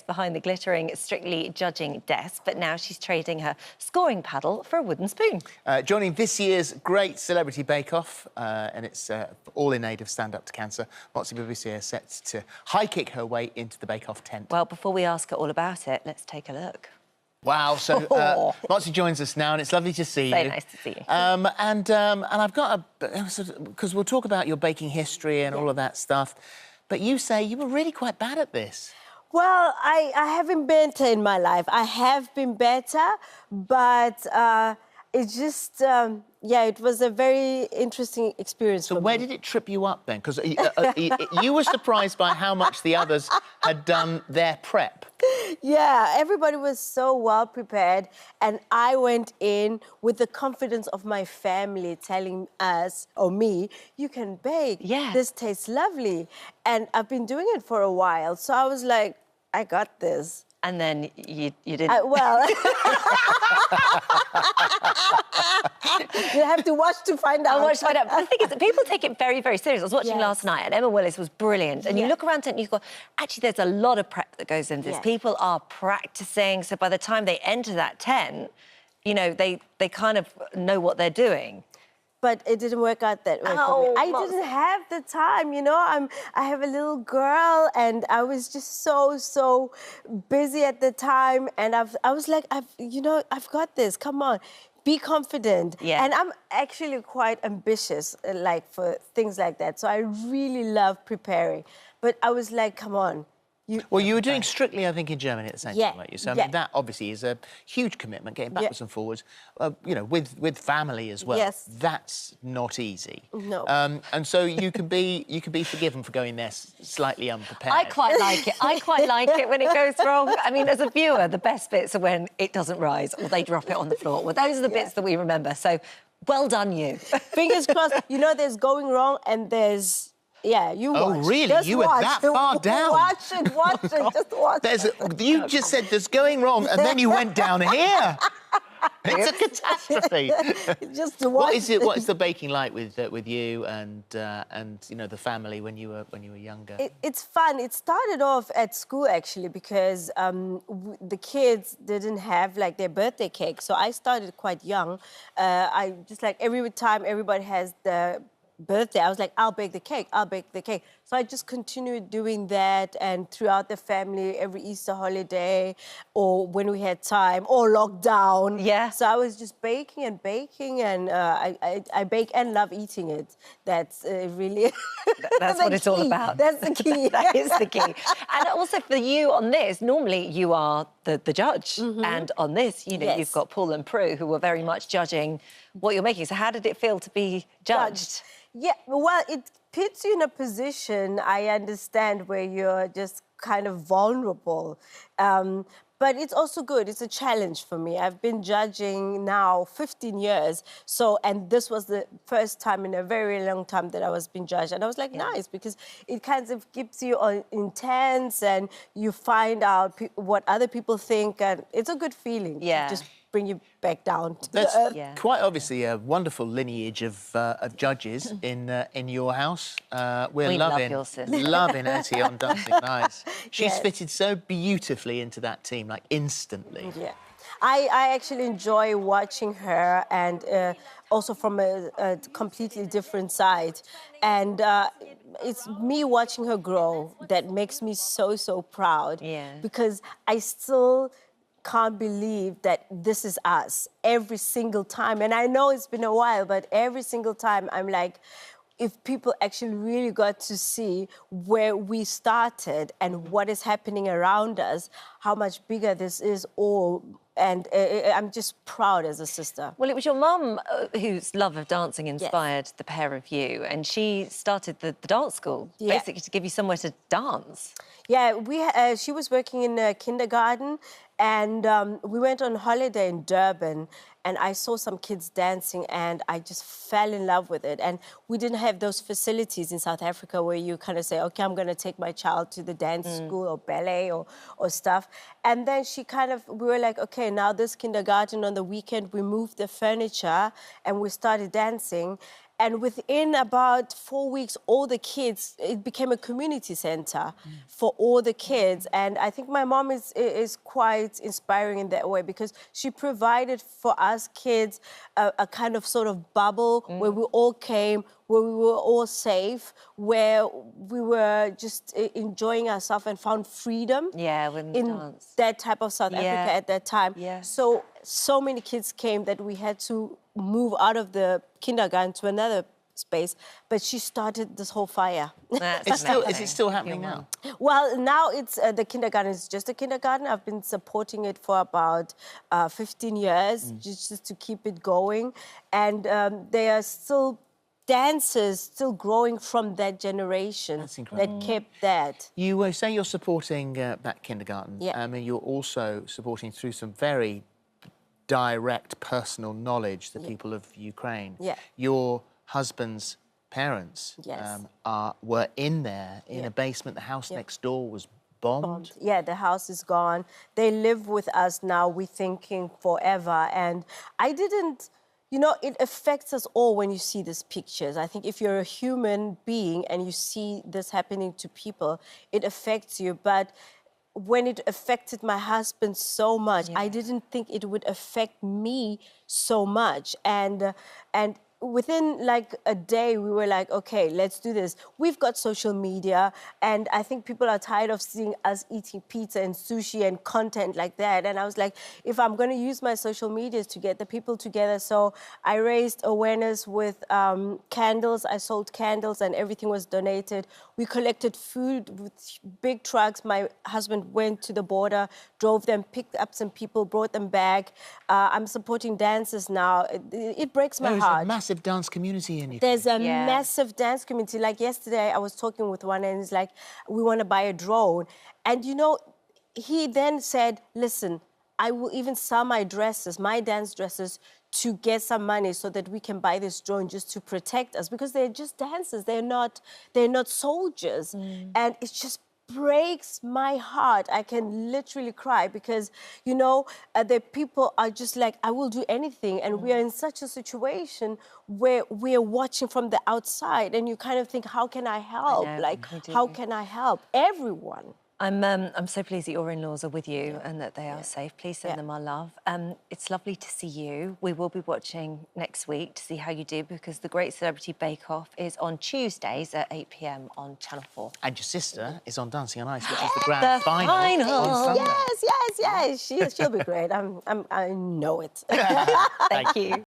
behind the glittering Strictly judging desk, but now she's trading her scoring paddle for a wooden spoon. Joining this year's Great Celebrity Bake Off, and it's all in aid of Stand Up to Cancer, Motsi Mabuse is set to high-kick her way into the Bake Off tent. Well, before we ask her all about it, let's take a look. Wow, so Motsi joins us now, and it's lovely to see you. Very nice to see you. And I've got because we'll talk about your baking history and all of that stuff, but you say you were really quite bad at this. Well, I haven't been better in my life. I have been better, but it just, yeah, it was a very interesting experience for me. So where did it trip you up then? Because you were surprised by how much the others had done their prep. Yeah, everybody was so well prepared, and I went in with the confidence of my family telling us, or me, you can bake. Yeah. This tastes lovely. And I've been doing it for a while, so I was like, I got this. And then you didn't. Well, you have to watch to find out. I'll watch to find out. But the thing is that people take it very, very serious. I was watching last night, and Emma Willis was brilliant. And you look around and you go, actually, there's a lot of prep that goes into this. Yes. People are practicing, so by the time they enter that tent, you know, they kind of know what they're doing. But it didn't work out that way for me. I didn't have the time, you know. I have a little girl, and I was just so busy at the time. And I was like, I've got this. Come on, be confident. Yeah. And I'm actually quite ambitious, like for things like that. So I really love preparing. But I was like, come on. Well, you were doing Strictly, I think, in Germany at the same time, weren't you? So, I mean, that obviously is a huge commitment, getting backwards and forwards, you know, with family as well. Yes. That's not easy. No. And so you can be forgiven for going there slightly unprepared. I quite like it. I quite like it when it goes wrong. I mean, as a viewer, the best bits are when it doesn't rise or they drop it on the floor. Well, those are the bits that we remember. So, well done, you. Fingers crossed. You know, there's going wrong and there's... Yeah, you watch. Oh, really? Just you were that far down? Watch it, just watch it. You just said there's going wrong, and then you went down here. It's a catastrophe. Just watch. What is the baking like with you and you know, the family when you were younger? It's fun. It started off at school actually because the kids didn't have like their birthday cake, so I started quite young. I just like every time everybody has the birthday, I was like, I'll bake the cake, I'll bake the cake. So I just continued doing that, and throughout the family, every Easter holiday, or when we had time, or lockdown. Yeah. So I was just baking, and I bake and love eating it. That's really... That's what it's all about. That's the key. That is the key. And also for you on this, normally you are the judge. And on this, you know, you've got Paul and Prue, who were very much judging what you're making. So how did it feel to be judged? Yeah, well, it puts you in a position, I understand, where you're just kind of vulnerable. But it's also good. It's a challenge for me. I've been judging now 15 years. And this was the first time in a very long time that I was being judged. And I was like, nice, because it kind of keeps you intense and you find out what other people think. And it's a good feeling. Yeah. To just bring you back down to That's the earth. quite obviously a wonderful lineage of judges in your house. We love your sister. Loving Etty on Dancing Nights. She's fitted so beautifully into that team, like instantly. Yeah. I actually enjoy watching her, and also from a completely different side. And it's me watching her grow that makes me so proud. Yeah. Because I still can't believe that this is us every single time. And I know it's been a while, but every single time I'm like, if people actually really got to see where we started and what is happening around us, how much bigger this is all. And I'm just proud as a sister. Well, it was your mum whose love of dancing inspired the pair of you, and she started the dance school, basically to give you somewhere to dance. Yeah, she was working in a kindergarten, and we went on holiday in Durban, and I saw some kids dancing, and I just fell in love with it. And we didn't have those facilities in South Africa where you kind of say, OK, I'm going to take my child to the dance school or ballet or stuff. And then we were like, OK, now this kindergarten on the weekend, we moved the furniture and we started dancing. And within about 4 weeks, all the kids, it became a community center for all the kids. And I think my mom is quite inspiring in that way because she provided for us kids a kind of sort of bubble where we all came, where we were all safe, where we were just enjoying ourselves and found freedom. Yeah, with in dance. that type of South Africa at that time. Yeah. So many kids came that we had to move out of the kindergarten to another space, but she started this whole fire. Is it still happening now? Well, now it's the kindergarten is just a kindergarten. I've been supporting it for about 15 years, just to keep it going. And there are still dancers still growing from that generation that kept that. You say you're supporting that kindergarten. Yeah. And you're also supporting through some very direct personal knowledge the people of Ukraine. Yeah. Your husband's parents Yes. were in there, in a basement. The house next door was bombed. Yeah, the house is gone. They live with us now, we're thinking forever. And I didn't, you know, it affects us all when you see these pictures. I think if you're a human being and you see this happening to people, it affects you. But when it affected my husband so much, I didn't think it would affect me so much. And within like a day, we were like, okay, let's do this. We've got social media, and I think people are tired of seeing us eating pizza and sushi and content like that. And I was like, if I'm going to use my social medias to get the people together, so I raised awareness with candles. I sold candles, and everything was donated. We collected food with big trucks. My husband went to the border, drove them, picked up some people, brought them back. I'm supporting dancers now. It breaks my heart. Massive dance community in Ukraine. There's a massive dance community. Like yesterday, I was talking with one and he's like, we want to buy a drone. And you know, he then said, listen, I will even sell my dresses, my dance dresses, to get some money so that we can buy this drone just to protect us, because they're just dancers. They're not soldiers. And it's just breaks my heart. I can literally cry because, you know, the people are just like, I will do anything. And we are in such a situation where we are watching from the outside and you kind of think, how can I help? How can I help? Everyone. I'm so pleased that your in-laws are with you and that they are safe. Please send them our love. It's lovely to see you. We will be watching next week to see how you do, because the Great Celebrity Bake Off is on Tuesdays at 8 p.m. on Channel 4. And your sister is on Dancing on Ice, which is the grand final. On Sunday. Yes. She'll be great. I know it. Thank you.